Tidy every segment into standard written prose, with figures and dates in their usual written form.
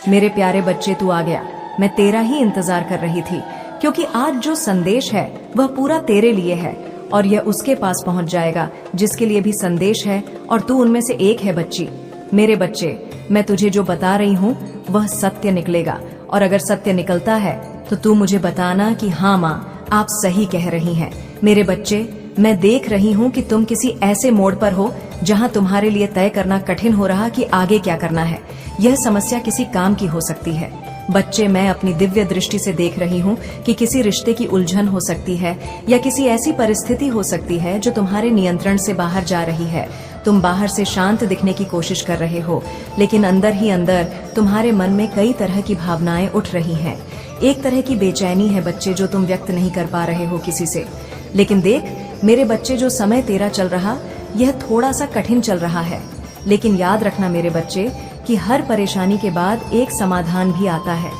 मेरे प्यारे बच्चे, तू आ गया। मैं तेरा ही इंतजार कर रही थी, क्योंकि आज जो संदेश है वह पूरा तेरे लिए है और यह उसके पास पहुंच जाएगा जिसके लिए भी संदेश है, और तू उनमें से एक है बच्ची। मेरे बच्चे, मैं तुझे जो बता रही हूँ वह सत्य निकलेगा, और अगर सत्य निकलता है तो तू मुझे बताना कि हाँ माँ, आप सही कह रही हैं। मेरे बच्चे, मैं देख रही हूँ कि तुम किसी ऐसे मोड़ पर हो जहाँ तुम्हारे लिए तय करना कठिन हो रहा कि आगे क्या करना है। यह समस्या किसी काम की हो सकती है। बच्चे, मैं अपनी दिव्य दृष्टि से देख रही हूँ कि किसी रिश्ते की उलझन हो सकती है या किसी ऐसी परिस्थिति हो सकती है जो तुम्हारे नियंत्रण से बाहर जा रही है। तुम बाहर से शांत दिखने की कोशिश कर रहे हो, लेकिन अंदर ही अंदर तुम्हारे मन में कई तरह की भावनाएं उठ रही हैं। एक तरह की बेचैनी है बच्चे, जो तुम व्यक्त नहीं कर पा रहे हो किसी से। लेकिन देख मेरे बच्चे, जो समय तेरा चल रहा यह थोड़ा सा कठिन चल रहा है, लेकिन याद रखना मेरे बच्चे कि हर परेशानी के बाद एक समाधान भी आता है।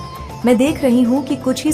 मैं देख रही हूँ कि कुछ ही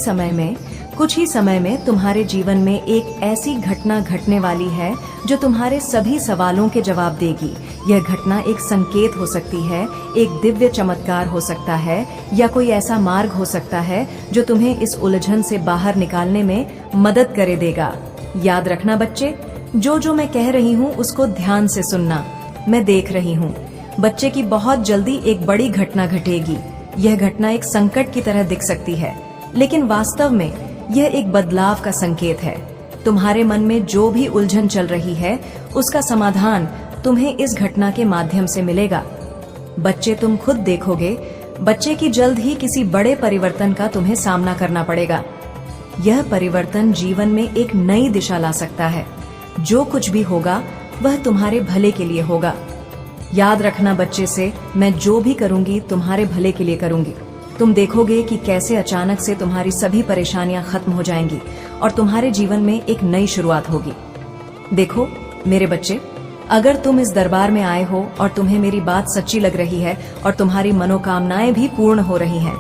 समय में तुम्हारे जीवन में एक ऐसी घटना घटने वाली है जो तुम्हारे सभी सवालों के जवाब देगी। यह घटना एक संकेत हो सकती है, एक दिव्य चमत्कार हो सकता है, या कोई ऐसा मार्ग हो सकता है जो तुम्हें इस उलझन से बाहर निकालने में मदद करे देगा। याद रखना बच्चे, जो मैं कह रही हूँ उसको ध्यान से सुनना। मैं देख रही हूँ बच्चे की बहुत जल्दी एक बड़ी घटना घटेगी। यह घटना एक संकट की तरह दिख सकती है, लेकिन वास्तव में यह एक बदलाव का संकेत है। तुम्हारे मन में जो भी उलझन चल रही है उसका समाधान तुम्हें इस घटना के माध्यम से मिलेगा। बच्चे, तुम खुद देखोगे बच्चे की जल्द ही किसी बड़े परिवर्तन का तुम्हें सामना करना पड़ेगा। यह परिवर्तन जीवन में एक नई दिशा ला सकता है। जो कुछ भी होगा वह तुम्हारे भले के लिए होगा। याद रखना बच्चे से, मैं जो भी करूंगी तुम्हारे भले के लिए करूंगी। तुम देखोगे कि कैसे अचानक से तुम्हारी सभी परेशानियां खत्म हो जाएंगी और तुम्हारे जीवन में एक नई शुरुआत होगी। देखो मेरे बच्चे, अगर तुम इस दरबार में आए हो और तुम्हें मेरी बात सच्ची लग रही है और तुम्हारी मनोकामनाएं भी पूर्ण हो रही हैं,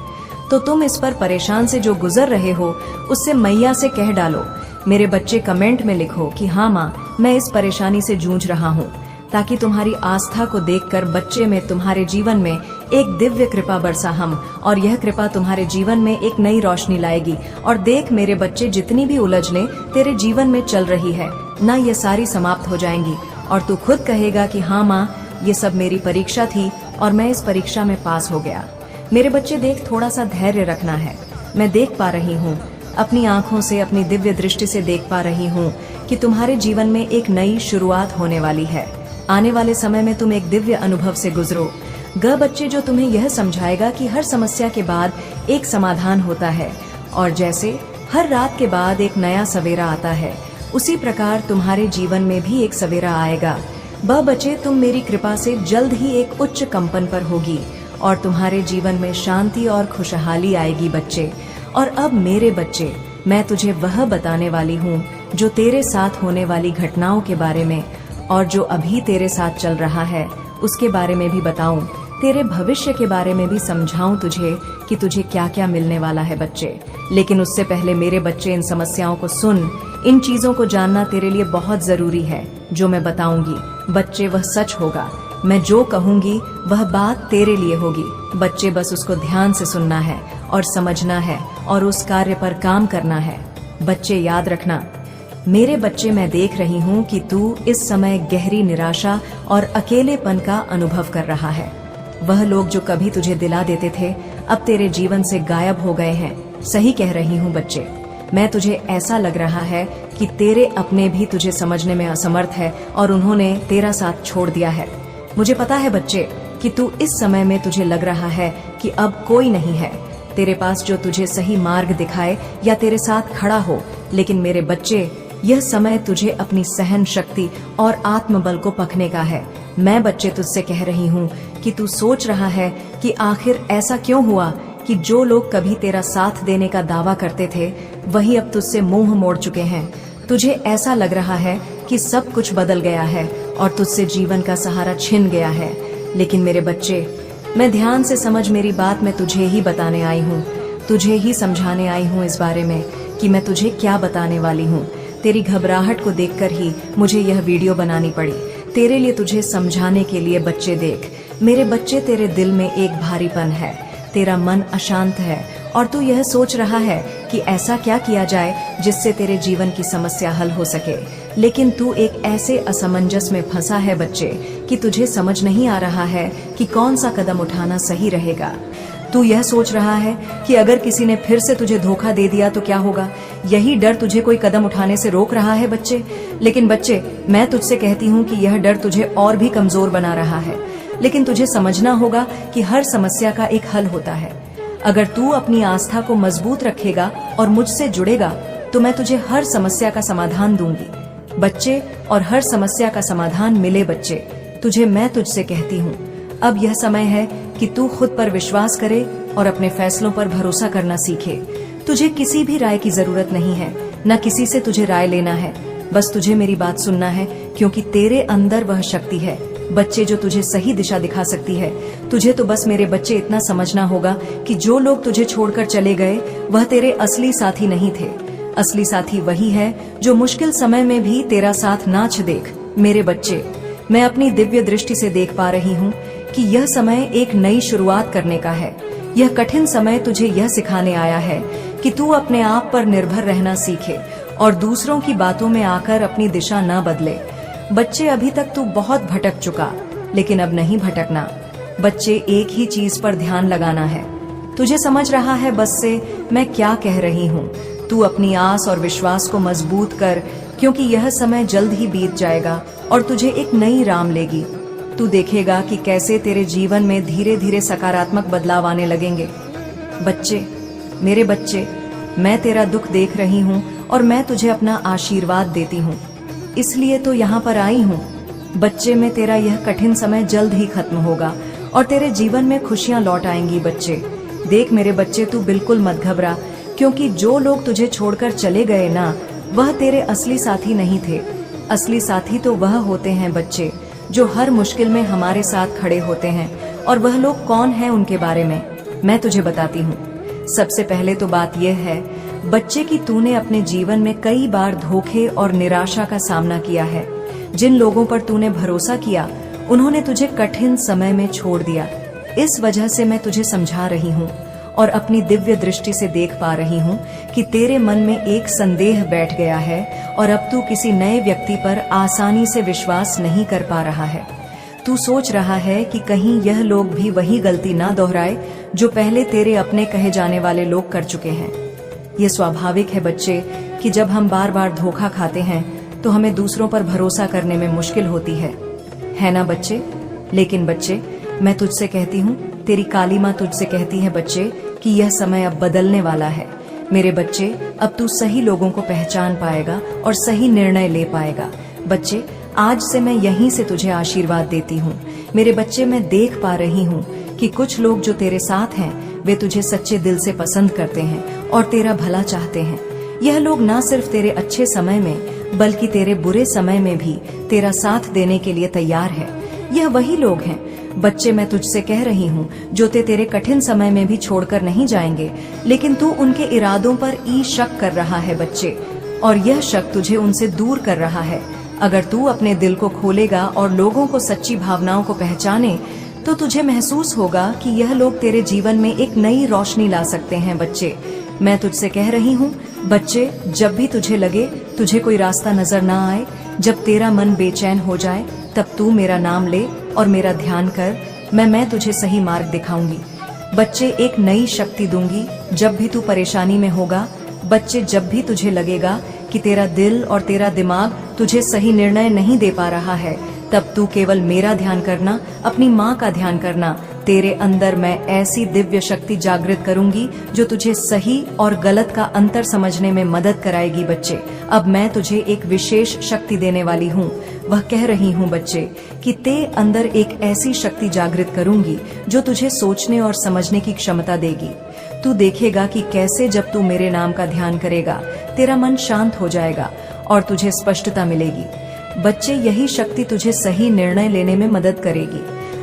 तो तुम इस पर परेशान से जो गुजर रहे हो उससे मैया से कह डालो। मेरे बच्चे, कमेंट में लिखो कि हाँ माँ, मैं इस परेशानी से जूझ रहा हूँ, ताकि तुम्हारी आस्था को देखकर बच्चे में तुम्हारे जीवन में एक दिव्य कृपा बरसा हम, और यह कृपा तुम्हारे जीवन में एक नई रोशनी लाएगी। और देख मेरे बच्चे, जितनी भी उलझने तेरे जीवन में चल रही है ना, ये सारी समाप्त हो जाएंगी और तू खुद कहेगा कि हाँ माँ, ये सब मेरी परीक्षा थी और मैं इस परीक्षा में पास हो गया। मेरे बच्चे देख, थोड़ा सा धैर्य रखना है। मैं देख पा रही हूँ, अपनी आंखों से, अपनी दिव्य दृष्टि से देख पा रही हूँ कि तुम्हारे जीवन में एक नई शुरुआत होने वाली है। आने वाले समय में तुम एक दिव्य अनुभव से गुजरो ग बच्चे, जो तुम्हें यह समझाएगा कि हर समस्या के बाद एक समाधान होता है, और जैसे हर रात के बाद एक नया सवेरा आता है, उसी प्रकार तुम्हारे जीवन में भी एक सवेरा आएगा। बच्चे, तुम मेरी कृपा से जल्द ही एक उच्च कंपन पर होगी और तुम्हारे जीवन में शांति और खुशहाली आएगी बच्चे। और अब मेरे बच्चे, मैं तुझे वह बताने वाली हूँ जो तेरे साथ होने वाली घटनाओं के बारे में, और जो अभी तेरे साथ चल रहा है उसके बारे में भी बताऊं, तेरे भविष्य के बारे में भी समझाऊं तुझे कि तुझे क्या क्या मिलने वाला है बच्चे। लेकिन उससे पहले मेरे बच्चे, इन समस्याओं को सुन। इन चीजों को जानना तेरे लिए बहुत जरूरी है। जो मैं बताऊंगी बच्चे, वह सच होगा। मैं जो कहूंगी वह बात तेरे लिए होगी बच्चे। बस उसको ध्यान से सुनना है और समझना है और उस कार्य पर काम करना है। बच्चे याद रखना मेरे बच्चे, मैं देख रही हूँ कि तू इस समय गहरी निराशा और अकेलेपन का अनुभव कर रहा है। वह लोग जो कभी तुझे दिला देते थे अब तेरे जीवन से गायब हो गए हैं। सही कह रही हूँ बच्चे, मैं तुझे ऐसा लग रहा है कि तेरे अपने भी तुझे समझने में असमर्थ है और उन्होंने तेरा साथ छोड़ दिया है। मुझे पता है बच्चे कि तू इस समय में तुझे लग रहा है कि अब कोई नहीं है तेरे पास जो तुझे सही मार्ग दिखाए या तेरे साथ खड़ा हो। लेकिन मेरे बच्चे, यह समय तुझे अपनी सहन शक्ति और आत्मबल को परखने का है। मैं बच्चे तुझसे कह रही हूँ कि तू सोच रहा है कि आखिर ऐसा क्यों हुआ कि जो लोग कभी तेरा साथ देने का दावा करते थे वही अब तुझसे मुंह मोड़ चुके हैं। तुझे ऐसा लग रहा है कि सब कुछ बदल गया है और तुझसे जीवन का सहारा छिन गया है। लेकिन मेरे बच्चे, मैं ध्यान से समझ मेरी बात। मैं तुझे ही बताने आई हूँ, तुझे ही समझाने आई हूँ इस बारे में कि मैं तुझे क्या बताने वाली हूँ। तेरी घबराहट को देखकर ही मुझे यह वीडियो बनानी पड़ी, तेरे लिए, तुझे समझाने के लिए। बच्चे देख मेरे बच्चे, तेरे दिल में एक भारीपन है। तेरा मन अशांत है और तू यह सोच रहा है कि ऐसा क्या किया जाए जिससे तेरे जीवन की समस्या हल हो सके। लेकिन तू एक ऐसे असमंजस में फंसा है बच्चे कि तुझे समझ नहीं आ रहा है कि कौन सा कदम उठाना सही रहेगा। तू यह सोच रहा है कि अगर किसी ने फिर से तुझे धोखा दे दिया तो क्या होगा। यही डर तुझे कोई कदम उठाने से रोक रहा है बच्चे। लेकिन बच्चे, मैं तुझसे कहती हूँ कि यह डर तुझे और भी कमजोर बना रहा है। लेकिन तुझे समझना होगा कि हर समस्या का एक हल होता है। अगर तू अपनी आस्था को मजबूत रखेगा और मुझसे जुड़ेगा तो मैं तुझे हर समस्या का समाधान दूंगी बच्चे। और हर समस्या का समाधान मिले बच्चे, तुझे मैं तुझसे कहती हूँ, अब यह समय है कि तू खुद पर विश्वास करे और अपने फैसलों पर भरोसा करना सीखे। तुझे किसी भी राय की जरूरत नहीं है, न किसी से तुझे राय लेना है। बस तुझे मेरी बात सुनना है, क्योंकि तेरे अंदर वह शक्ति है बच्चे जो तुझे सही दिशा दिखा सकती है। तुझे तो बस मेरे बच्चे इतना समझना होगा कि जो लोग तुझे छोड़कर चले गए वह तेरे असली साथी नहीं थे। असली साथी वही है जो मुश्किल समय में भी तेरा साथ ना देख। मेरे बच्चे, मैं अपनी दिव्य दृष्टि से देख पा रही हूँ कि यह समय एक नई शुरुआत करने का है। यह कठिन समय तुझे यह सिखाने आया है कि तू अपने आप पर निर्भर रहना सीखे और दूसरों की बातों में आकर अपनी दिशा न बदले। बच्चे, अभी तक तू बहुत भटक चुका, लेकिन अब नहीं भटकना बच्चे। एक ही चीज पर ध्यान लगाना है। तुझे समझ रहा है बस से मैं क्या कह रही हूँ। तू अपनी आस और विश्वास को मजबूत कर, क्योंकि यह समय जल्द ही बीत जाएगा और तुझे एक नई राह मिलेगी। तू देखेगा कि कैसे तेरे जीवन में धीरे धीरे सकारात्मक बदलाव आने लगेंगे। बच्चे, मेरे बच्चे, मैं तेरा दुख देख रही हूँ और मैं तुझे अपना आशीर्वाद देती हूँ, इसलिए तो यहाँ पर आई हूँ। बच्चे में तेरा यह कठिन समय जल्द ही खत्म होगा और तेरे जीवन में खुशियाँ लौट आएंगी बच्चे। देख मेरे बच्चे, तू बिल्कुल मत घबरा, क्योंकि जो लोग तुझे छोड़कर चले गए ना, वह तेरे असली साथी नहीं थे। असली साथी तो वह होते हैं बच्चे जो हर मुश्किल में हमारे साथ खड़े होते हैं। और वह लोग कौन हैं उनके बारे में मैं तुझे बताती हूँ। सबसे पहले तो बात यह है बच्चे कि तूने अपने जीवन में कई बार धोखे और निराशा का सामना किया है। जिन लोगों पर तूने भरोसा किया उन्होंने तुझे कठिन समय में छोड़ दिया। इस वजह से मैं तुझे समझा रही हूँ और अपनी दिव्य दृष्टि से देख पा रही हूँ कि तेरे मन में एक संदेह बैठ गया है और अब तू किसी नए व्यक्ति पर आसानी से विश्वास नहीं कर पा रहा है। तू सोच रहा है कि कहीं यह लोग भी वही गलती ना दोहराए जो पहले तेरे अपने कहे जाने वाले लोग कर चुके हैं। ये स्वाभाविक है बच्चे कि जब हम बार बार धोखा खाते हैं तो हमें दूसरों पर भरोसा करने में मुश्किल होती है ना बच्चे। लेकिन बच्चे, मैं तुझसे कहती हूँ, तेरी काली माँ तुझसे कहती है बच्चे कि यह समय अब बदलने वाला है। मेरे बच्चे, अब तू सही लोगों को पहचान पाएगा और सही निर्णय ले पाएगा। बच्चे, आज से मैं यहीं से तुझे आशीर्वाद देती हूँ। मेरे बच्चे, मैं देख पा रही हूँ कि कुछ लोग जो तेरे साथ हैं वे तुझे सच्चे दिल से पसंद करते हैं और तेरा भला चाहते हैं। यह लोग ना सिर्फ तेरे अच्छे समय में बल्कि तेरे बुरे समय में भी तेरा साथ देने के लिए तैयार है। यह वही लोग हैं बच्चे, मैं तुझसे कह रही हूँ, जो तेरे कठिन समय में भी छोड़कर नहीं जाएंगे। लेकिन तू उनके इरादों पर शक कर रहा है बच्चे, और यह शक तुझे उनसे दूर कर रहा है। अगर तू अपने दिल को खोलेगा और लोगों को सच्ची भावनाओं को पहचाने तो तुझे महसूस होगा कि यह लोग तेरे जीवन में एक नई रोशनी ला सकते हैं बच्चे। मैं तुझसे कह रही हूँ बच्चे, जब भी तुझे लगे तुझे कोई रास्ता नजर ना आए, जब तेरा मन बेचैन हो जाए, तब तू मेरा नाम ले और मेरा ध्यान कर। मैं तुझे सही मार्ग दिखाऊंगी बच्चे, एक नई शक्ति दूंगी। जब भी तू परेशानी में होगा बच्चे, जब भी तुझे लगेगा कि तेरा दिल और तेरा दिमाग तुझे सही निर्णय नहीं दे पा रहा है, तब तू केवल मेरा ध्यान करना, अपनी माँ का ध्यान करना। तेरे अंदर मैं ऐसी दिव्य शक्ति जागृत करूंगी जो तुझे सही और गलत का अंतर समझने में मदद कराएगी बच्चे। अब मैं तुझे एक विशेष शक्ति देने वाली हूँ। वह कह रही हूँ बच्चे कि तेरे अंदर एक ऐसी शक्ति जागृत करूंगी जो तुझे सोचने और समझने की क्षमता देगी। तू देखेगा कि कैसे जब तू मेरे नाम का ध्यान करेगा तेरा मन शांत हो जाएगा और तुझे स्पष्टता मिलेगी। बच्चे, यही शक्ति तुझे सही निर्णय लेने में मदद करेगी।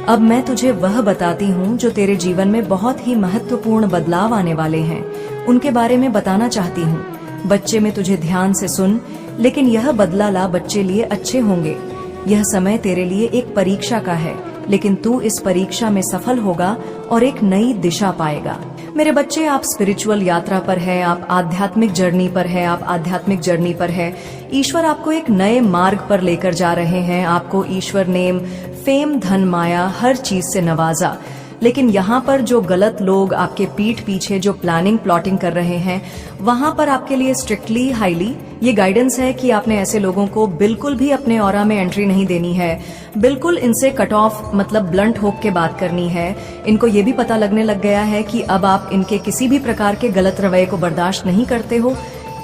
अब मैं तुझे वह बताती हूँ जो तेरे जीवन में बहुत ही महत्वपूर्ण बदलाव आने वाले हैं, उनके बारे में बताना चाहती हूँ। बच्चे, में तुझे ध्यान से सुन, लेकिन यह बदलाव बच्चे लिए अच्छे होंगे। यह समय तेरे लिए एक परीक्षा का है, लेकिन तू इस परीक्षा में सफल होगा और एक नई दिशा पाएगा। मेरे बच्चे, आप स्पिरिचुअल यात्रा पर है, आप आध्यात्मिक जर्नी पर है, आप आध्यात्मिक जर्नी पर है। ईश्वर आपको एक नए मार्ग पर लेकर जा रहे हैं। आपको ईश्वर ने फेम, धन, माया, हर चीज से नवाजा। लेकिन यहाँ पर जो गलत लोग आपके पीठ पीछे जो प्लानिंग प्लॉटिंग कर रहे हैं, वहां पर आपके लिए स्ट्रिक्टली हाईली ये गाइडेंस है कि आपने ऐसे लोगों को बिल्कुल भी अपने ऑरा में एंट्री नहीं देनी है। बिल्कुल इनसे कट ऑफ, मतलब ब्लंट होक के बात करनी है। इनको ये भी पता लगने लग गया है कि अब आप इनके किसी भी प्रकार के गलत रवैये को बर्दाश्त नहीं करते हो।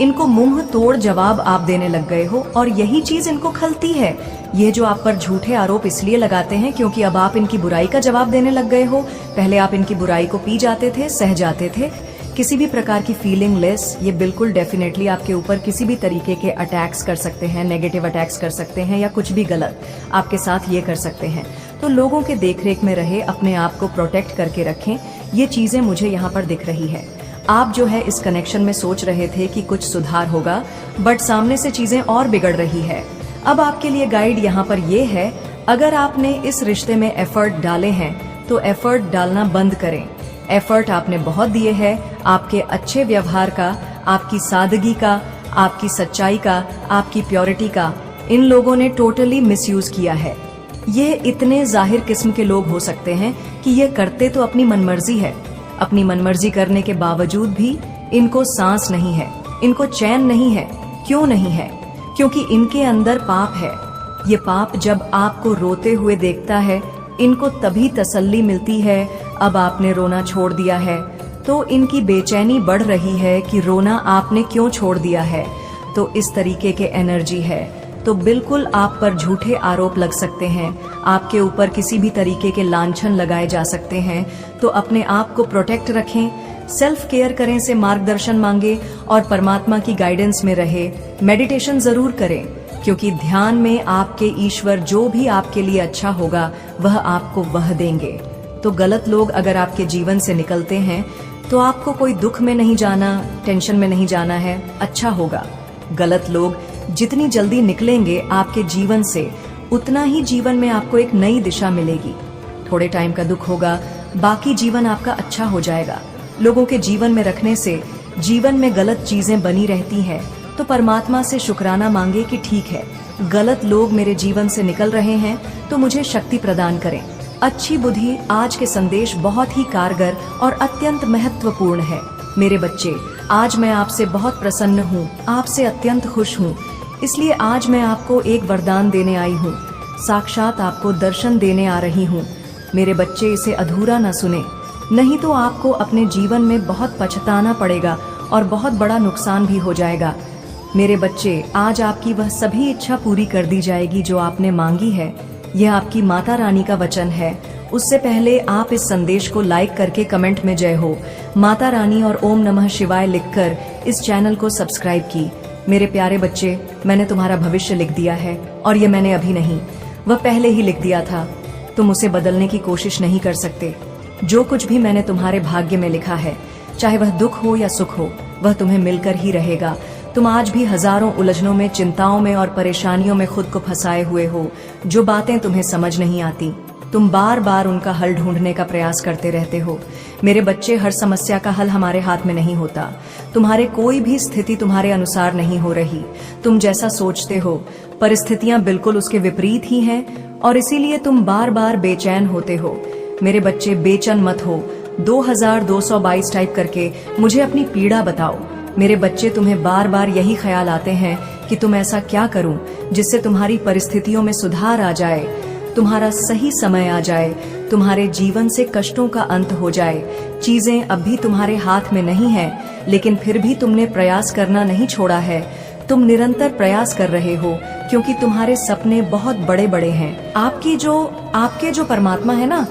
इनको मुंह तोड़ जवाब आप देने लग गए हो और यही चीज इनको खलती है। ये जो आप पर झूठे आरोप इसलिए लगाते हैं क्योंकि अब आप इनकी बुराई का जवाब देने लग गए हो। पहले आप इनकी बुराई को पी जाते थे, सह जाते थे, किसी भी प्रकार की फीलिंग लेस। ये बिल्कुल डेफिनेटली आपके ऊपर किसी भी तरीके के अटैक्स कर सकते हैं, नेगेटिव अटैक्स कर सकते हैं या कुछ भी गलत आपके साथ ये कर सकते हैं। तो लोगों के देखरेख में रहे, अपने आप को प्रोटेक्ट करके रखें। ये चीजें मुझे यहाँ पर दिख रही है। आप जो है इस कनेक्शन में सोच रहे थे कि कुछ सुधार होगा, बट सामने से चीजें और बिगड़ रही है। अब आपके लिए गाइड यहाँ पर ये है, अगर आपने इस रिश्ते में एफर्ट डाले हैं तो एफर्ट डालना बंद करें। एफर्ट आपने बहुत दिए हैं, आपके अच्छे व्यवहार का, आपकी सादगी का, आपकी सच्चाई का, आपकी प्योरिटी का इन लोगों ने टोटली मिसयूज किया है। ये इतने जाहिर किस्म के लोग हो सकते हैं कि ये करते तो अपनी मनमर्जी है। अपनी मनमर्जी करने के बावजूद भी इनको सांस नहीं है, इनको चैन नहीं है। क्यों नहीं है? क्योंकि इनके अंदर पाप है। ये पाप जब आपको रोते हुए देखता है, इनको तभी तसल्ली मिलती है। अब आपने रोना छोड़ दिया है तो इनकी बेचैनी बढ़ रही है कि रोना आपने क्यों छोड़ दिया है। तो इस तरीके के एनर्जी है। तो बिल्कुल आप पर झूठे आरोप लग सकते हैं, आपके ऊपर किसी भी तरीके के लांछन लगाए जा सकते हैं। तो अपने आप को प्रोटेक्ट रखें, सेल्फ केयर करें, से मार्गदर्शन मांगे और परमात्मा की गाइडेंस में रहे। मेडिटेशन जरूर करें, क्योंकि ध्यान में आपके ईश्वर जो भी आपके लिए अच्छा होगा वह आपको वह देंगे। तो गलत लोग अगर आपके जीवन से निकलते हैं तो आपको कोई दुख में नहीं जाना, टेंशन में नहीं जाना है, अच्छा होगा। गलत लोग जितनी जल्दी निकलेंगे आपके जीवन से, उतना ही जीवन में आपको एक नई दिशा मिलेगी। थोड़े टाइम का दुख होगा, बाकी जीवन आपका अच्छा हो जाएगा। लोगों के जीवन में रखने से जीवन में गलत चीजें बनी रहती हैं, तो परमात्मा से शुक्राना मांगे कि ठीक है, गलत लोग मेरे जीवन से निकल रहे हैं तो मुझे शक्ति प्रदान करें। अच्छी बुद्धि आज के संदेश बहुत ही कारगर और अत्यंत महत्वपूर्ण है। मेरे बच्चे, आज मैं आपसे बहुत प्रसन्न हूँ, आपसे अत्यंत खुश हूँ। इसलिए आज मैं आपको एक वरदान देने आई हूँ, साक्षात आपको दर्शन देने आ रही हूँ। मेरे बच्चे, इसे अधूरा न सुने, नहीं तो आपको अपने जीवन में बहुत पछताना पड़ेगा और बहुत बड़ा नुकसान भी हो जाएगा। मेरे बच्चे, आज आपकी वह सभी इच्छा पूरी कर दी जाएगी जो आपने मांगी है। यह आपकी माता रानी का वचन है। उससे पहले आप इस संदेश को लाइक करके कमेंट में जय हो, माता रानी और ओम नमः शिवाय लिखकर इस चैनल को सब्सक्राइब की। मेरे प्यारे बच्चे, मैंने तुम्हारा भविष्य लिख दिया है, और ये मैंने अभी नहीं, वह पहले ही लिख दिया था। तुम उसे बदलने की कोशिश नहीं कर सकते। जो कुछ भी मैंने तुम्हारे भाग्य में लिखा है, चाहे वह दुख हो या सुख हो, वह तुम्हें मिलकर ही रहेगा। तुम आज भी हजारों उलझनों में, चिंताओं में और परेशानियों में खुद को फंसाए हुए हो। जो बातें तुम्हें समझ नहीं आती, तुम बार बार उनका हल ढूंढने का प्रयास करते रहते हो। मेरे बच्चे, हर समस्या का हल हमारे हाथ में नहीं होता। तुम्हारे कोई भी स्थिति तुम्हारे अनुसार नहीं हो रही। तुम जैसा सोचते हो, परिस्थितियां बिल्कुल उसके विपरीत ही हैं, और इसीलिए तुम बार बार बेचैन होते हो। मेरे बच्चे, बेचैन मत हो। 2222 टाइप करके मुझे अपनी पीड़ा बताओ। मेरे बच्चे, तुम्हें बार बार यही ख्याल आते हैं कि तुम ऐसा क्या करूं जिससे तुम्हारी परिस्थितियों में सुधार आ जाए, तुम्हारा सही समय आ जाए, तुम्हारे जीवन से कष्टों का अंत हो जाए। चीजें अब भी तुम्हारे हाथ में नहीं है, लेकिन फिर भी तुमने प्रयास करना नहीं छोड़ा है। तुम निरंतर प्रयास कर रहे हो, क्योंकि तुम्हारे सपने बहुत बड़े बड़े हैं। आपके जो परमात्मा है ना,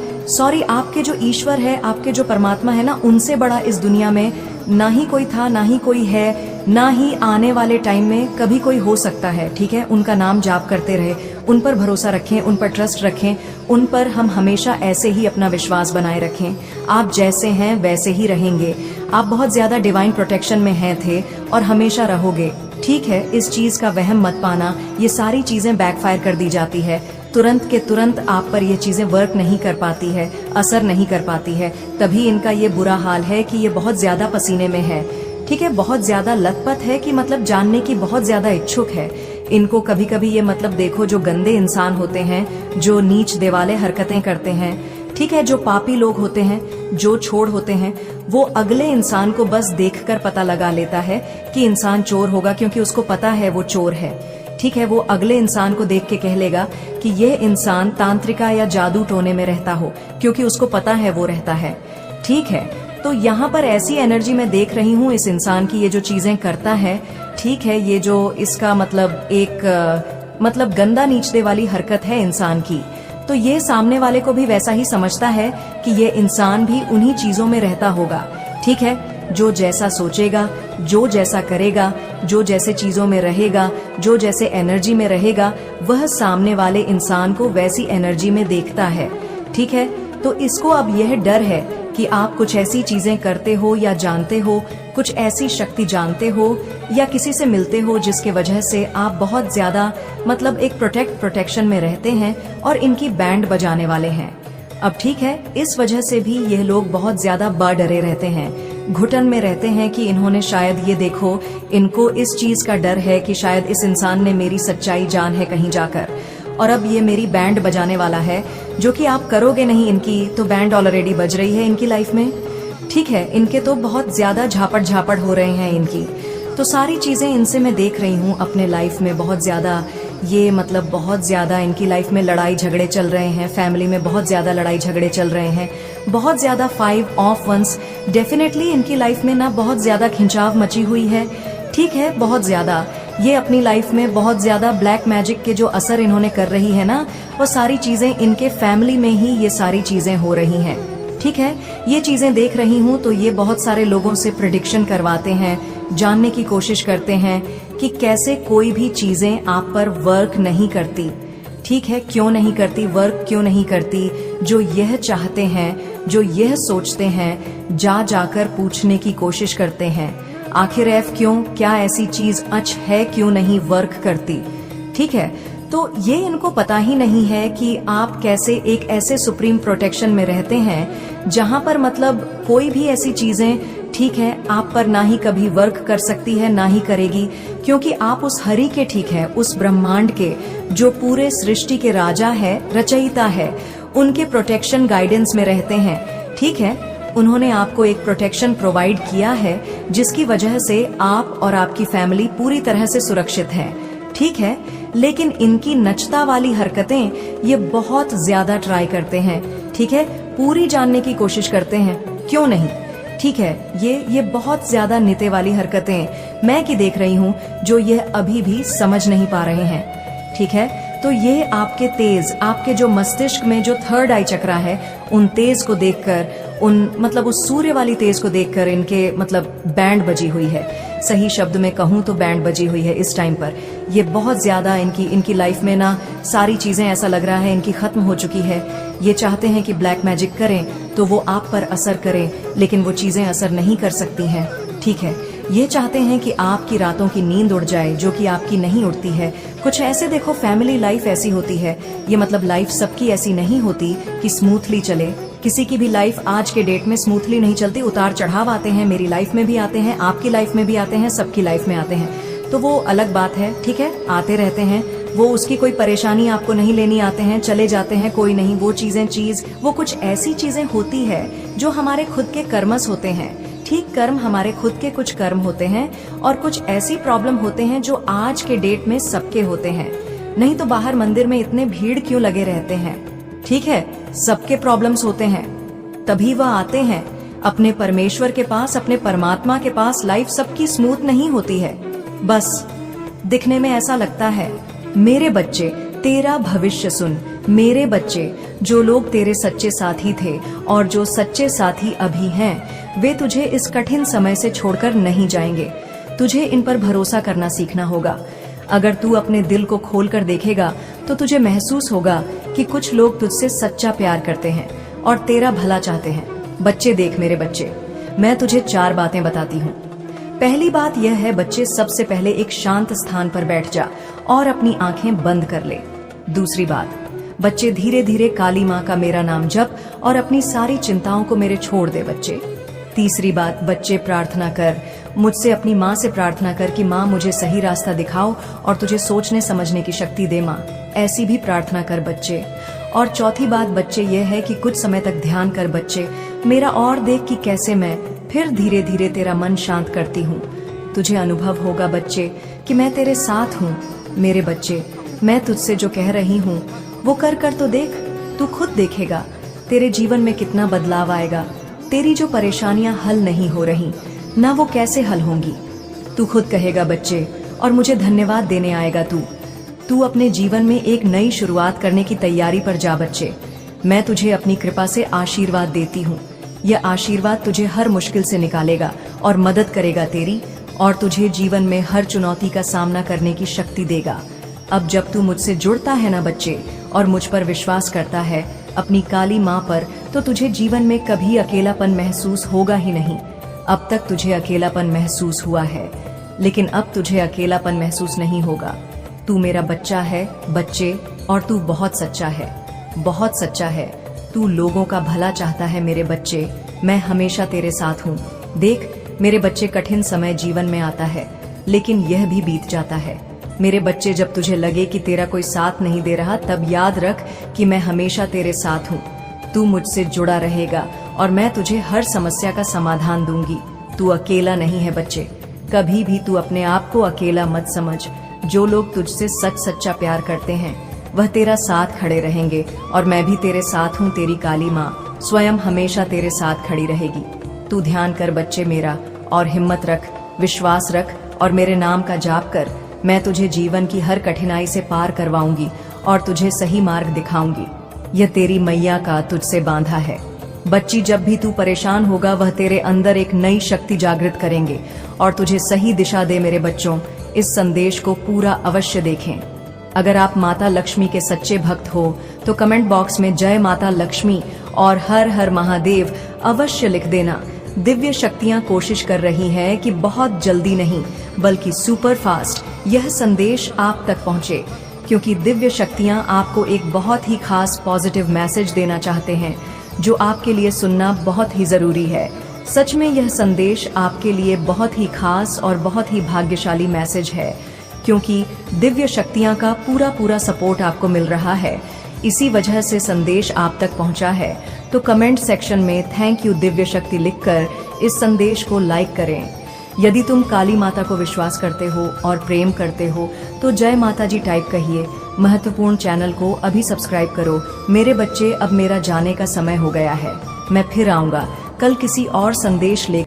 आपके जो ईश्वर है, आपके जो परमात्मा है ना, उनसे बड़ा इस दुनिया में ना ही कोई था, ना ही कोई है, ना ही आने वाले टाइम में कभी कोई हो सकता है। ठीक है, उनका नाम जाप करते रहे, उन पर भरोसा रखें, उन पर ट्रस्ट रखें, उन पर हम हमेशा ऐसे ही अपना विश्वास बनाए रखें। आप जैसे हैं वैसे ही रहेंगे। आप बहुत ज्यादा डिवाइन प्रोटेक्शन में हैं थे और हमेशा रहोगे। ठीक है, इस चीज का वहम मत पाना, ये सारी चीजें बैकफायर कर दी जाती है। तुरंत के तुरंत आप पर ये चीजें वर्क नहीं कर पाती है, असर नहीं कर पाती है। तभी इनका ये बुरा हाल है कि ये बहुत ज्यादा पसीने में है, ठीक है, बहुत ज्यादा लथपथ है कि मतलब जानने की बहुत ज्यादा इच्छुक है। इनको कभी कभी ये मतलब देखो, जो गंदे इंसान होते हैं, जो नीच देवाले हरकतें करते हैं, ठीक है, जो पापी लोग होते हैं, जो छोड़ होते हैं, वो अगले इंसान को बस देखकर पता लगा लेता है कि इंसान चोर होगा, क्योंकि उसको पता है वो चोर है। ठीक है, वो अगले इंसान को देख के कह लेगा कि ये इंसान तांत्रिका या जादू टोने में रहता हो, क्योंकि उसको पता है वो रहता है। ठीक है, तो यहाँ पर ऐसी एनर्जी मैं देख रही हूँ इस इंसान की, ये जो चीजें करता है, ठीक है, ये जो इसका मतलब एक मतलब गंदा नीचने वाली हरकत है इंसान की, तो ये सामने वाले को भी वैसा ही समझता है कि ये इंसान भी उन्हीं चीजों में रहता होगा। ठीक है, जो जैसा सोचेगा, जो जैसा करेगा, जो जैसे चीजों में रहेगा, जो जैसे एनर्जी में रहेगा, वह सामने वाले इंसान को वैसी एनर्जी में देखता है। ठीक है, तो इसको अब यह डर है कि आप कुछ ऐसी चीजें करते हो या जानते हो, कुछ ऐसी शक्ति जानते हो या किसी से मिलते हो जिसके वजह से आप बहुत ज्यादा मतलब एक प्रोटेक्शन में रहते हैं और इनकी बैंड बजाने वाले हैं। अब ठीक है, इस वजह से भी यह लोग बहुत ज्यादा डरे रहते हैं, घुटन में रहते हैं कि इन्होंने शायद ये देखो, इनको इस चीज का डर है कि शायद इस इंसान ने मेरी सच्चाई जान है कहीं जाकर, और अब ये मेरी बैंड बजाने वाला है, जो कि आप करोगे नहीं इनकी, तो बैंड ऑलरेडी बज रही है इनकी लाइफ में। ठीक है, इनके तो बहुत ज्यादा झापड़ हो रहे हैं इनकी, तो सारी चीजें इनसे मैं देख रही हूँ अपने लाइफ में। बहुत ज्यादा ये मतलब बहुत ज्यादा इनकी लाइफ में लड़ाई झगड़े चल रहे हैं, फैमिली में बहुत ज्यादा लड़ाई झगड़े चल रहे हैं, बहुत ज्यादा 5 ऑफ 1 डेफिनेटली इनकी लाइफ में ना बहुत ज्यादा खिंचाव मची हुई है। ठीक है, बहुत ज्यादा ये अपनी लाइफ में बहुत ज्यादा ब्लैक मैजिक के जो असर इन्होंने कर रही है ना, वो सारी चीजें इनके फैमिली में ही ये सारी चीजें हो रही हैं। ठीक है, ये चीजें देख रही हूँ तो ये बहुत सारे लोगों से प्रिडिक्शन करवाते हैं, जानने की कोशिश करते हैं कि कैसे कोई भी चीजें आप पर वर्क नहीं करती। ठीक है, क्यों नहीं करती, वर्क क्यों नहीं करती, जो यह चाहते हैं, जो यह सोचते हैं, जाकर पूछने की कोशिश करते हैं, आखिर क्यों, क्या ऐसी चीज है क्यों नहीं वर्क करती। ठीक है, तो ये इनको पता ही नहीं है कि आप कैसे एक ऐसे सुप्रीम प्रोटेक्शन में रहते हैं जहां पर मतलब कोई भी ऐसी चीजें, ठीक है, आप पर ना ही कभी वर्क कर सकती है ना ही करेगी, क्योंकि आप उस हरि के, ठीक है, उस ब्रह्मांड के जो पूरे सृष्टि के राजा है, रचयिता है, उनके प्रोटेक्शन गाइडेंस में रहते हैं। ठीक है, उन्होंने आपको एक प्रोटेक्शन प्रोवाइड किया है जिसकी वजह से आप और आपकी फैमिली पूरी तरह से सुरक्षित है। ठीक है, लेकिन इनकी नचता वाली हरकतें ये बहुत ज्यादा ट्राई करते हैं। ठीक है, पूरी जानने की कोशिश करते हैं, क्यों नहीं। ठीक है, ये बहुत ज्यादा निते वाली हरकतें मैं की देख रही हूँ, जो ये अभी भी समझ नहीं पा रहे हैं। ठीक है, तो ये आपके तेज, आपके जो मस्तिष्क में जो 3rd आई चक्रा है, उन तेज को देखकर, उन मतलब उस सूर्य वाली तेज को देखकर इनके मतलब बैंड बजी हुई है। सही शब्द में कहूँ तो बैंड बजी हुई है इस टाइम पर। ये बहुत ज्यादा इनकी लाइफ में ना सारी चीजें ऐसा लग रहा है इनकी खत्म हो चुकी है। ये चाहते हैं कि ब्लैक मैजिक करें तो वो आप पर असर करें, लेकिन वो चीजें असर नहीं कर सकती हैं। ठीक है, ये चाहते हैं कि आपकी रातों की नींद उड़ जाए, जो कि आपकी नहीं उड़ती है। कुछ ऐसे देखो, फैमिली लाइफ ऐसी होती है, ये मतलब लाइफ सबकी ऐसी नहीं होती कि स्मूथली चले। किसी की भी लाइफ आज के डेट में स्मूथली नहीं चलती, उतार चढ़ाव आते हैं, मेरी लाइफ में भी आते हैं, आपकी लाइफ में भी आते हैं, सबकी लाइफ में आते हैं, तो वो अलग बात है। ठीक है, आते रहते हैं, वो उसकी कोई परेशानी आपको नहीं लेनी आते हैं, चले जाते हैं, कोई नहीं। वो वो कुछ ऐसी चीजें होती है जो हमारे खुद के कर्मस होते हैं। ठीक, कर्म हमारे खुद के कुछ कर्म होते हैं, और कुछ ऐसी प्रॉब्लम होते हैं जो आज के डेट में सबके होते हैं। नहीं तो बाहर मंदिर में इतने भीड़ क्यों लगे रहते हैं। ठीक है, सबके प्रॉब्लम्स होते हैं, तभी वह आते हैं अपने परमेश्वर के पास, अपने परमात्मा के पास। लाइफ सबकी स्मूथ नहीं होती है, बस दिखने में ऐसा लगता है। मेरे बच्चे, तेरा भविष्य सुन। मेरे बच्चे, जो लोग तेरे सच्चे साथी थे और जो सच्चे साथी अभी हैं, वे तुझे इस कठिन समय से छोड़कर नहीं जाएंगे। तुझे इन पर भरोसा करना सीखना होगा। अगर तू अपने दिल को खोलकर देखेगा तो तुझे महसूस होगा कि कुछ लोग तुझसे सच्चा प्यार करते हैं और तेरा भला चाहते हैं। बच्चे देख, मेरे बच्चे, मैं तुझे 4 बातें बताती हूँ। पहली बात यह है, बच्चे, सबसे पहले एक शांत स्थान पर बैठ जा और अपनी आंखें बंद कर ले। दूसरी बात, बच्चे धीरे धीरे काली माँ का मेरा नाम जप और अपनी सारी चिंताओं को मेरे छोड़ दे बच्चे। तीसरी बात, बच्चे प्रार्थना कर, मुझसे अपनी माँ से प्रार्थना कर कि माँ मुझे सही रास्ता दिखाओ और तुझे सोचने समझने की शक्ति दे माँ, ऐसी भी प्रार्थना कर बच्चे। और चौथी बात बच्चे ये है कि कुछ समय तक ध्यान कर बच्चे मेरा और देख कि कैसे मैं फिर धीरे धीरे तेरा मन शांत करती हूँ। तुझे अनुभव होगा बच्चे कि मैं तेरे साथ हूँ। मेरे बच्चे, मैं तुझसे जो कह रही हूँ वो कर कर तो देख, तू खुद देखेगा तेरे जीवन में कितना बदलाव आएगा। तेरी जो परेशानियां हल नहीं हो रही ना, वो कैसे हल होंगी तू खुद कहेगा बच्चे, और मुझे धन्यवाद देने आएगा तू अपने जीवन में एक नई शुरुआत करने की तैयारी पर जा बच्चे। मैं तुझे अपनी कृपा से आशीर्वाद देती हूँ। यह आशीर्वाद तुझे हर मुश्किल से निकालेगा और मदद करेगा तेरी, और तुझे जीवन में हर चुनौती का सामना करने की शक्ति देगा। अब जब तू मुझसे जुड़ता है ना बच्चे और मुझ पर विश्वास करता है, अपनी काली माँ पर, तो तुझे जीवन में कभी अकेलापन महसूस होगा ही नहीं। अब तक तुझे अकेलापन महसूस हुआ है, लेकिन अब तुझे अकेलापन महसूस नहीं होगा। तू मेरा बच्चा है बच्चे, और तू बहुत सच्चा है, बहुत सच्चा है। तू लोगों का भला चाहता है मेरे बच्चे, मैं हमेशा तेरे साथ हूँ। देख मेरे बच्चे, कठिन समय जीवन में आता है लेकिन यह भी बीत जाता है। मेरे बच्चे, जब तुझे लगे कि तेरा कोई साथ नहीं दे रहा, तब याद रख कि मैं हमेशा तेरे साथ हूँ। तू मुझसे जुड़ा रहेगा और मैं तुझे हर समस्या का समाधान दूंगी। तू अकेला नहीं है बच्चे, कभी भी तू अपने आप को अकेला मत समझ। जो लोग तुझसे सच सच्चा प्यार करते हैं वह तेरा साथ खड़े रहेंगे, और मैं भी तेरे साथ हूँ। तेरी काली माँ स्वयं हमेशा तेरे साथ खड़ी रहेगी। तू ध्यान कर बच्चे मेरा, और हिम्मत रख, विश्वास रख, और मेरे नाम का जाप कर। मैं तुझे जीवन की हर कठिनाई से पार करवाऊंगी और तुझे सही मार्ग दिखाऊंगी। यह तेरी मैया का तुझसे बांधा है बच्ची। जब भी तू परेशान होगा, वह तेरे अंदर एक नई शक्ति जागृत करेंगे और तुझे सही दिशा दे। मेरे बच्चों, इस संदेश को पूरा अवश्य देखें। अगर आप माता लक्ष्मी के सच्चे भक्त हो तो कमेंट बॉक्स में जय माता लक्ष्मी और हर हर महादेव अवश्य लिख देना। दिव्य शक्तियां कोशिश कर रही हैं कि बहुत जल्दी नहीं बल्कि सुपर फास्ट यह संदेश आप तक पहुंचे, क्योंकि दिव्य शक्तियां आपको एक बहुत ही खास पॉजिटिव मैसेज देना चाहते हैं जो आपके लिए सुनना बहुत ही जरूरी है। सच में यह संदेश आपके लिए बहुत ही खास और बहुत ही भाग्यशाली मैसेज है, क्योंकि दिव्य शक्तियां का पूरा सपोर्ट आपको मिल रहा है। इसी वजह से संदेश आप तक पहुंचा है। तो कमेंट सेक्शन में थैंक यू दिव्य शक्ति लिखकर इस संदेश को लाइक करें। यदि तुम काली माता को विश्वास करते हो और प्रेम करते हो तो जय माता जी टाइप कहिए। महत्वपूर्ण चैनल को अभी सब्सक्राइब करो। मेरे बच्चे, अब मेरा जाने का समय हो गया है। मैं फिर आऊंगा कल किसी और संदेश लेकर।